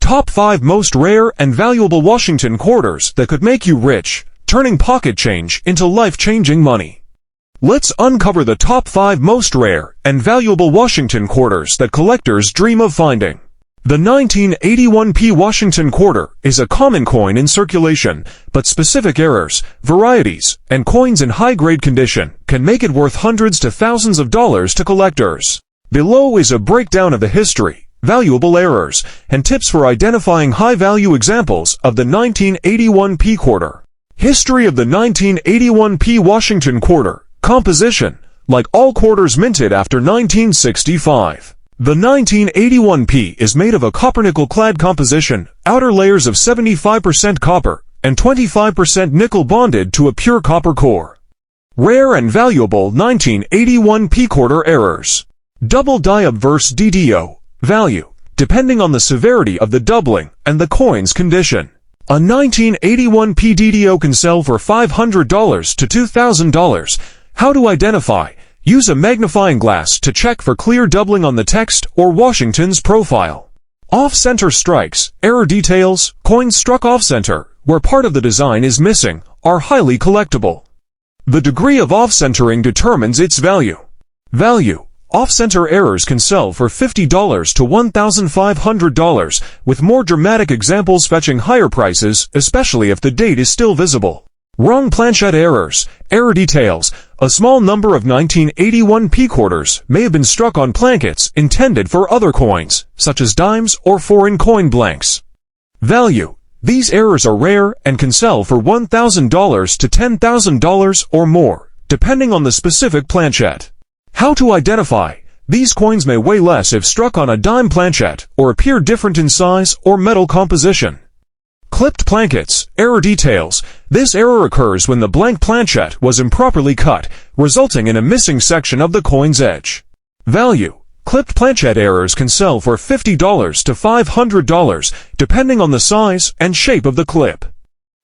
Top 5 most rare and valuable Washington quarters that could make you rich, turning pocket change into life-changing money. Let's uncover the top 5 most rare and valuable Washington quarters that collectors dream of finding. The 1981p Washington quarter is a common coin in circulation, but specific errors, varieties, and coins in high-grade condition can make it worth hundreds to thousands of dollars to collectors. Below is a breakdown of the history, valuable errors, and tips for identifying high-value examples of the 1981p quarter. History of the 1981p Washington quarter. Composition. Like all quarters minted after 1965. The 1981p is made of a copper-nickel-clad composition, outer layers of 75% copper, and 25% nickel bonded to a pure copper core. Rare and valuable 1981p quarter errors. Double die obverse DDO. Value, depending on the severity of the doubling and the coin's condition. A 1981p DDO can sell for $500 to $2,000. How to identify? Use a magnifying glass to check for clear doubling on the text or Washington's profile. Off-center strikes, error details, coins struck off-center, where part of the design is missing, are highly collectible. The degree of off-centering determines its value. Value. Off-center errors can sell for $50 to $1,500, with more dramatic examples fetching higher prices, especially if the date is still visible. Wrong planchette errors, error details. A small number of 1981p quarters may have been struck on plankets intended for other coins, such as dimes or foreign coin blanks. Value. These errors are rare and can sell for $1,000 to $10,000 or more, depending on the specific planchette. How to identify? These coins may weigh less if struck on a dime planchette or appear different in size or metal composition. Clipped plankets, error details. This error occurs when the blank planchette was improperly cut, resulting in a missing section of the coin's edge. Value. Clipped planchette errors can sell for $50 to $500, depending on the size and shape of the clip.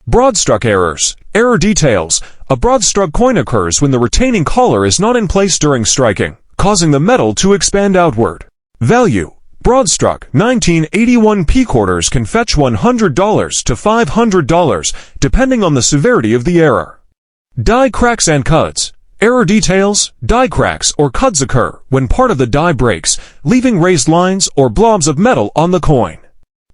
Broad-struck errors, error details. A broad-struck coin occurs when the retaining collar is not in place during striking, causing the metal to expand outward. Value. Broad-struck 1981p quarters can fetch $100 to $500, depending on the severity of the error. Die cracks and cuds. Error details. Die cracks or cuds occur when part of the die breaks, leaving raised lines or blobs of metal on the coin.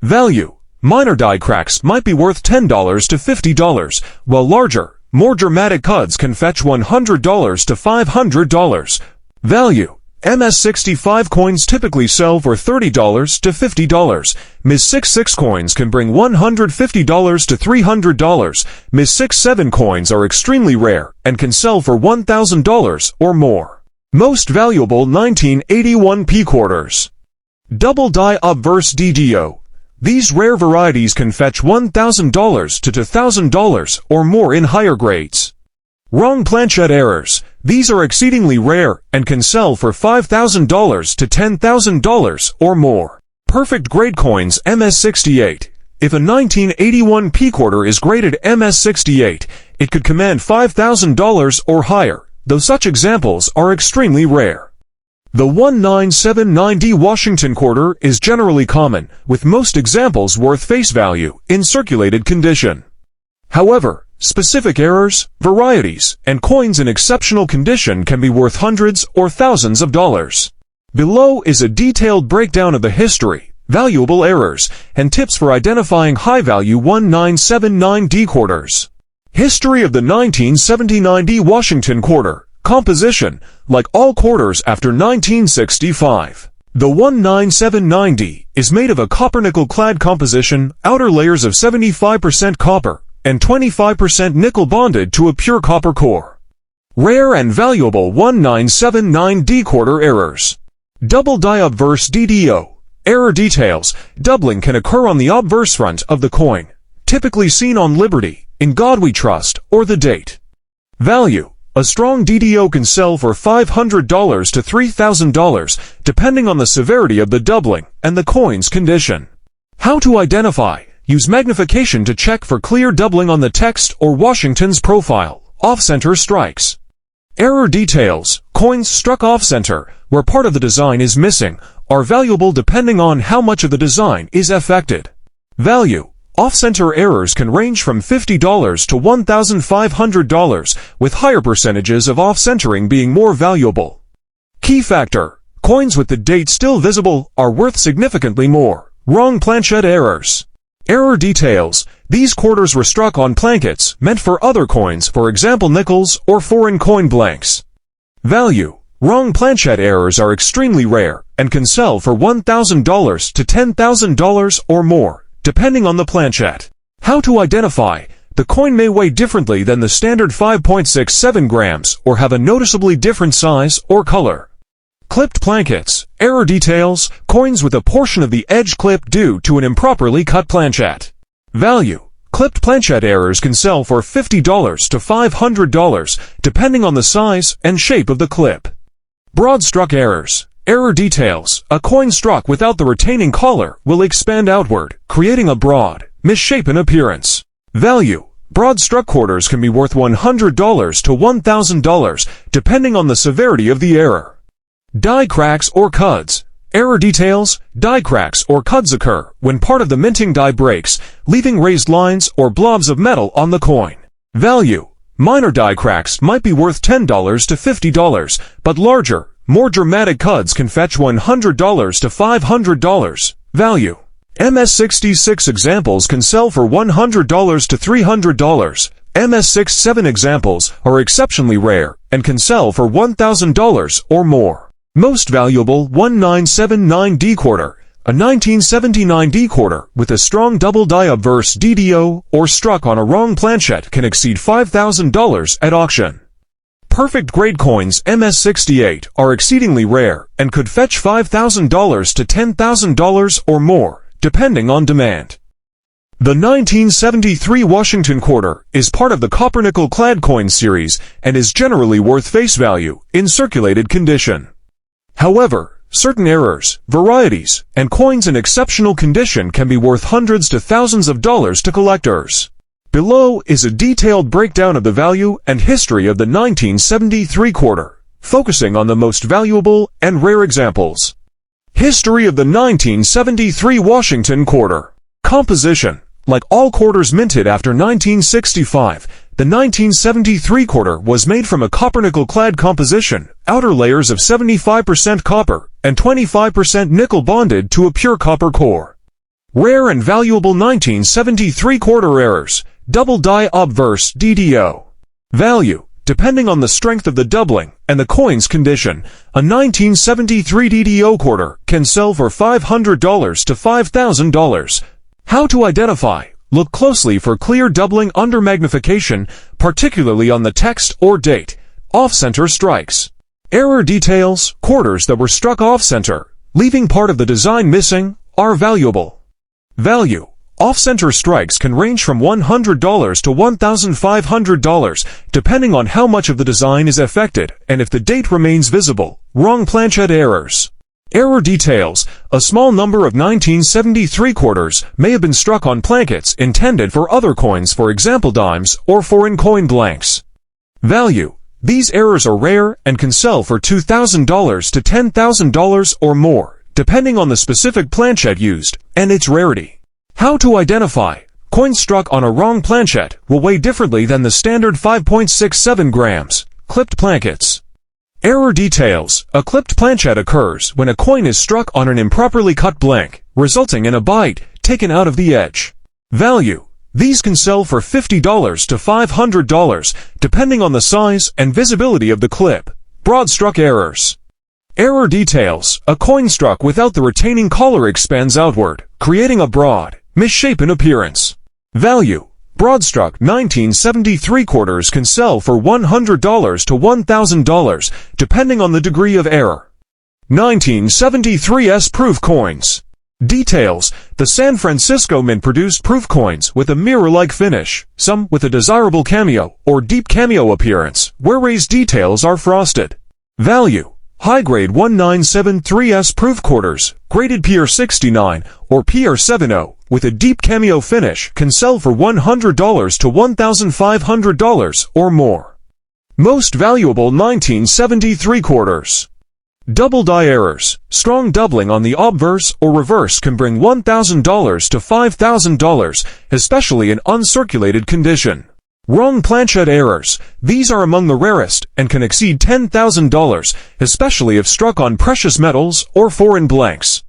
Value. Minor die cracks might be worth $10 to $50, while larger, more dramatic cuds can fetch $100 to $500. Value. MS-65 coins typically sell for $30 to $50. MS-66 coins can bring $150 to $300. MS-67 coins are extremely rare and can sell for $1,000 or more. Most valuable 1981p quarters. Double die obverse DDO. These rare varieties can fetch $1,000 to $2,000 or more in higher grades. Wrong planchette errors. These are exceedingly rare and can sell for $5,000 to $10,000 or more. Perfect grade coins MS-68. If a 1981p quarter is graded MS-68, it could command $5,000 or higher, though such examples are extremely rare. The 1979D Washington quarter is generally common, with most examples worth face value in circulated condition. However, specific errors, varieties, and coins in exceptional condition can be worth hundreds or thousands of dollars. Below is a detailed breakdown of the history, valuable errors, and tips for identifying high-value 1979D quarters. History of the 1979D Washington quarter. Composition. Like all quarters after 1965. The 1979D is made of a copper-nickel-clad composition, outer layers of 75% copper, and 25% nickel bonded to a pure copper core. Rare and valuable 1979D quarter errors. Double die obverse DDO. Error details. Doubling can occur on the obverse front of the coin, typically seen on Liberty, In God We Trust, or the date. Value. A strong DDO can sell for $500 to $3,000, depending on the severity of the doubling and the coin's condition. How to identify? Use magnification to check for clear doubling on the text or Washington's profile. Off-center strikes. Error details. Coins struck off-center, where part of the design is missing, are valuable depending on how much of the design is affected. Value. Off-center errors can range from $50 to $1,500, with higher percentages of off-centering being more valuable. Key factor. Coins with the date still visible are worth significantly more. Wrong planchette errors. Error details. These quarters were struck on plankets meant for other coins, for example nickels or foreign coin blanks. Value. Wrong planchette errors are extremely rare and can sell for $1,000 to $10,000 or more, depending on the planchette. How to identify. The coin may weigh differently than the standard 5.67 grams or have a noticeably different size or color. Clipped plankets. Error details. Coins with a portion of the edge clipped due to an improperly cut planchette. Value. Clipped planchette errors can sell for $50 to $500, depending on the size and shape of the clip. Broad struck errors. Error details. A coin struck without the retaining collar will expand outward, creating a broad, misshapen appearance. Value. Broad struck quarters can be worth $100 to $1,000, depending on the severity of the error. Die cracks or cuds. Error details. Die cracks or cuds occur when part of the minting die breaks, leaving raised lines or blobs of metal on the coin. Value. Minor die cracks might be worth $10 to $50, but larger, more dramatic cuds can fetch $100 to $500. Value. MS66 examples can sell for $100 to $300. MS67 examples are exceptionally rare and can sell for $1,000 or more. Most valuable 1979D quarter. A 1979D quarter with a strong double die obverse DDO or struck on a wrong planchette can exceed $5,000 at auction. Perfect grade coins MS68 are exceedingly rare and could fetch $5,000 to $10,000 or more, depending on demand. The 1973 Washington quarter is part of the copper-nickel-clad coin series and is generally worth face value in circulated condition. However, certain errors, varieties, and coins in exceptional condition can be worth hundreds to thousands of dollars to collectors. Below is a detailed breakdown of the value and history of the 1973 quarter, focusing on the most valuable and rare examples. History of the 1973 Washington quarter. Composition. Like all quarters minted after 1965, the 1973 quarter was made from a copper-nickel-clad composition, outer layers of 75% copper and 25% nickel bonded to a pure copper core. Rare and valuable 1973 quarter errors. Double die obverse DDO. Value. Depending on the strength of the doubling and the coin's condition, a 1973 DDO quarter can sell for $500 to $5,000. How to identify. Look closely for clear doubling under magnification, particularly on the text or date. Off-center strikes. Error details. Quarters that were struck off-center, leaving part of the design missing, are valuable. Value. Off-center strikes can range from $100 to $1,500, depending on how much of the design is affected and if the date remains visible. Wrong planchette errors. Error details. A small number of 1973 quarters may have been struck on plankets intended for other coins, for example dimes or foreign coin blanks. Value. These errors are rare and can sell for $2,000 to $10,000 or more, depending on the specific planchette used and its rarity. How to identify. Coins struck on a wrong planchette will weigh differently than the standard 5.67 grams. Clipped plankets. Error details. A clipped planchette occurs when a coin is struck on an improperly cut blank, resulting in a bite taken out of the edge. Value. These can sell for $50 to $500, depending on the size and visibility of the clip. Broad struck errors. Error details. A coin struck without the retaining collar expands outward, creating a broad, misshapen appearance. Value. Broad-struck 1973 quarters can sell for $100 to $1,000, depending on the degree of error. 1973 proof coins. Details. The San Francisco Mint produced proof coins with a mirror-like finish, some with a desirable cameo or deep cameo appearance, where raised details are frosted. Value. High-grade 1973 proof quarters, graded PR69 or PR70, with a deep cameo finish can sell for $100 to $1,500 or more. Most valuable 1973 quarters. Double die errors. Strong doubling on the obverse or reverse can bring $1,000 to $5,000, especially in uncirculated condition. Wrong planchette errors. These are among the rarest and can exceed $10,000, especially if struck on precious metals or foreign blanks.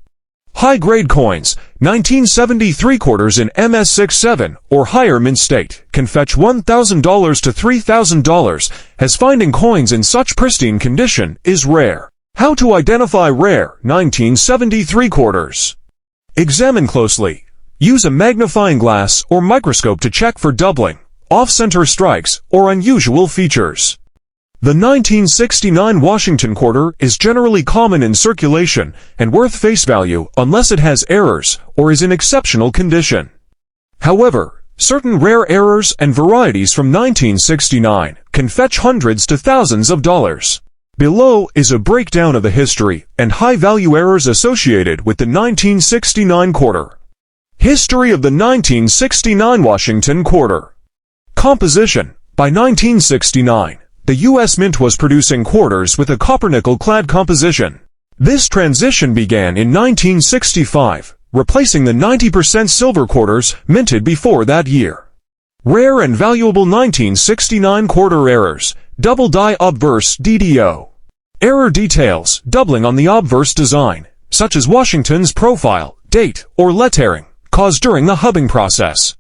High-grade coins. 1973 quarters in MS67 or higher mint state can fetch $1,000 to $3,000, as finding coins in such pristine condition is rare. How to identify rare 1973 quarters? Examine closely. Use a magnifying glass or microscope to check for doubling, off-center strikes, or unusual features. The 1969 Washington quarter is generally common in circulation and worth face value unless it has errors or is in exceptional condition. However, certain rare errors and varieties from 1969 can fetch hundreds to thousands of dollars. Below is a breakdown of the history and high-value errors associated with the 1969 quarter. History of the 1969 Washington quarter. Composition. By 1969, the U.S. Mint was producing quarters with a copper-nickel-clad composition. This transition began in 1965, replacing the 90% silver quarters minted before that year. Rare and valuable 1969 quarter errors. Double die obverse DDO. Error details. Doubling on the obverse design, such as Washington's profile, date, or lettering, caused during the hubbing process.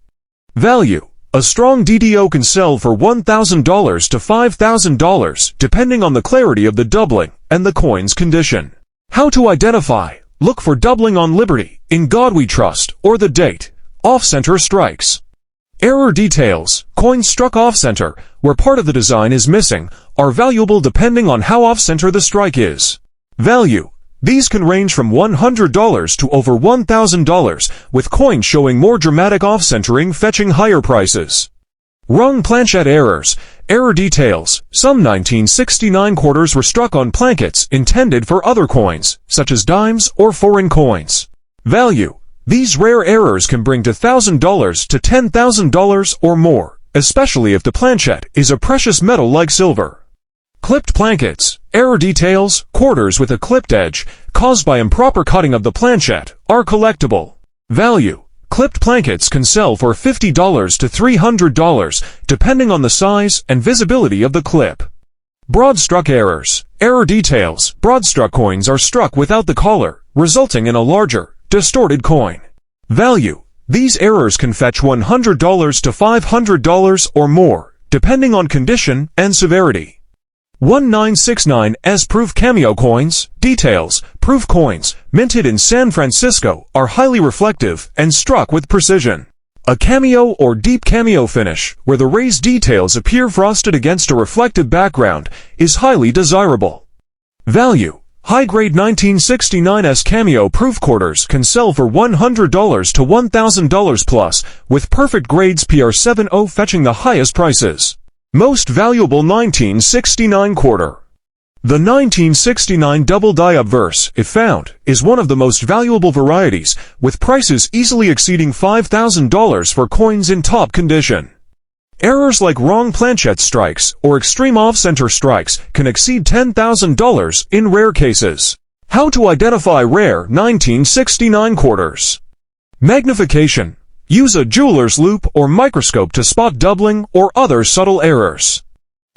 Value. A strong DDO can sell for $1,000 to $5,000, depending on the clarity of the doubling and the coin's condition. How to identify? Look for doubling on Liberty, In God We Trust, or the date. Off-center strikes. Error details. Coins struck off-center, where part of the design is missing, are valuable depending on how off-center the strike is. Value. These can range from $100 to over $1,000, with coins showing more dramatic off-centering fetching higher prices. Wrong planchette errors. Error details. Some 1969 quarters were struck on plankets intended for other coins, such as dimes or foreign coins. Value. These rare errors can bring to $1,000 to $10,000 or more, especially if the planchette is a precious metal like silver. Clipped plankets. Error details. Quarters with a clipped edge, caused by improper cutting of the planchette, are collectible. Value. Clipped plankets can sell for $50 to $300, depending on the size and visibility of the clip. Broad-struck errors. Error details. Broad-struck coins are struck without the collar, resulting in a larger, distorted coin. Value. These errors can fetch $100 to $500 or more, depending on condition and severity. 1969's proof cameo coins. Details. Proof coins, minted in San Francisco, are highly reflective and struck with precision. A cameo or deep cameo finish, where the raised details appear frosted against a reflective background, is highly desirable. Value. High-grade 1969's cameo proof quarters can sell for $100 to $1,000 plus, with perfect grades PR70 fetching the highest prices. Most valuable 1969 quarter. The 1969 double die obverse, if found, is one of the most valuable varieties, with prices easily exceeding $5,000 for coins in top condition. Errors like wrong planchette strikes or extreme off-center strikes can exceed $10,000 in rare cases. How to identify rare 1969 quarters? Magnification. Use a jeweler's loupe or microscope to spot doubling or other subtle errors.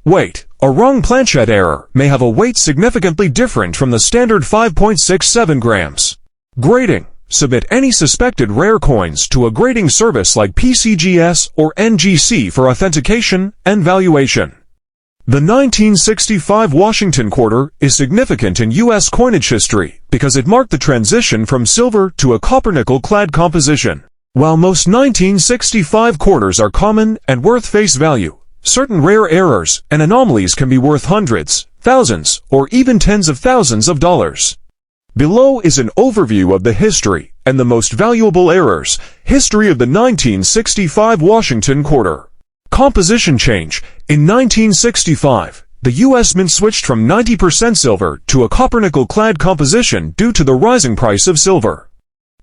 Weight. A wrong planchette error may have a weight significantly different from the standard 5.67 grams. Grading. Submit any suspected rare coins to a grading service like PCGS or NGC for authentication and valuation. The 1965 Washington quarter is significant in U.S. coinage history because it marked the transition from silver to a copper-nickel-clad composition. While most 1965 quarters are common and worth face value, certain rare errors and anomalies can be worth hundreds, thousands, or even tens of thousands of dollars. Below is an overview of the history and the most valuable errors. History of the 1965 Washington quarter. Composition change. In 1965, the U.S. Mint switched from 90% silver to a copper-nickel-clad composition due to the rising price of silver.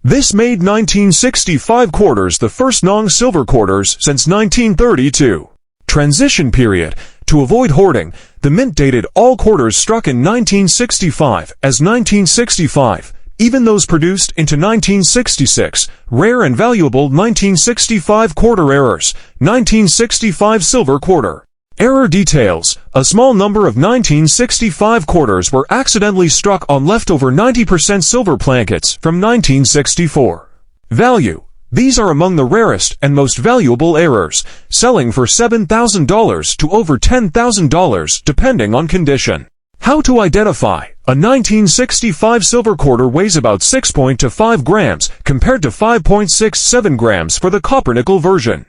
This made 1965 quarters the first non-silver quarters since 1932. Transition period. To avoid hoarding, the mint dated all quarters struck in 1965 as 1965, even those produced into 1966, rare and valuable 1965 quarter errors, 1965 silver quarter. Error details: a small number of 1965 quarters were accidentally struck on leftover 90% silver plankets from 1964. Value: these are among the rarest and most valuable errors, selling for $7,000 to over $10,000 depending on condition. How to identify: a 1965 silver quarter weighs about 6.25 grams compared to 5.67 grams for the copper-nickel version.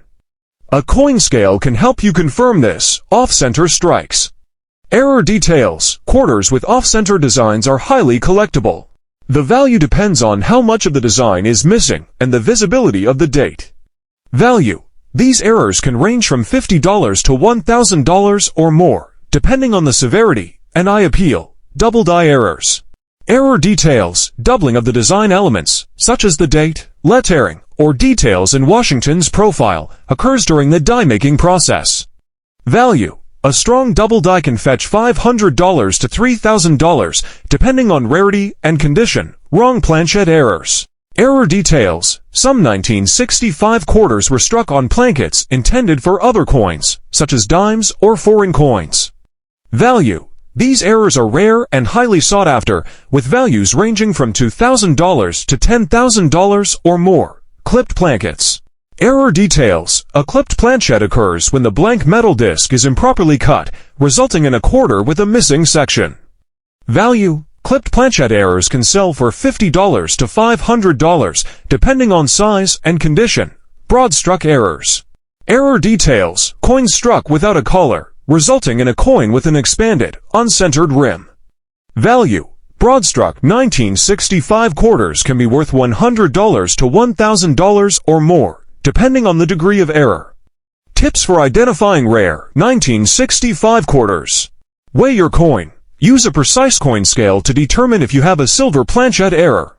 A coin scale can help you confirm this. Off-center strikes. Error details: quarters with off-center designs are highly collectible. The value depends on how much of the design is missing and the visibility of the date. Value: these errors can range from $50 to $1,000 or more, depending on the severity, and I appeal. Double die errors. Error details: doubling of the design elements, such as the date, lettering, or details in Washington's profile, occurs during the die-making process. Value: a strong double die can fetch $500 to $3,000, depending on rarity and condition. Wrong planchette errors. Error details: some 1965 quarters were struck on plankets intended for other coins, such as dimes or foreign coins. Value: these errors are rare and highly sought after, with values ranging from $2,000 to $10,000 or more. Clipped plankets. Error details: a clipped planchette occurs when the blank metal disc is improperly cut, resulting in a quarter with a missing section. Value: clipped planchette errors can sell for $50 to $500, depending on size and condition. Broad struck errors. Error details: coins struck without a collar, resulting in a coin with an expanded, uncentered rim. Value: broad-struck 1965 quarters can be worth $100 to $1,000 or more, depending on the degree of error. Tips for identifying rare 1965 quarters. Weigh your coin. Use a precise coin scale to determine if you have a silver planchette error.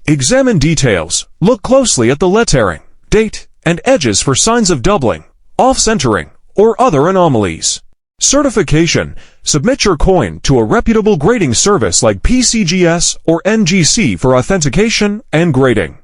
Examine details. Look closely at the lettering, date, and edges for signs of doubling, off-centering, or other anomalies. Certification. Submit your coin to a reputable grading service like PCGS or NGC for authentication and grading.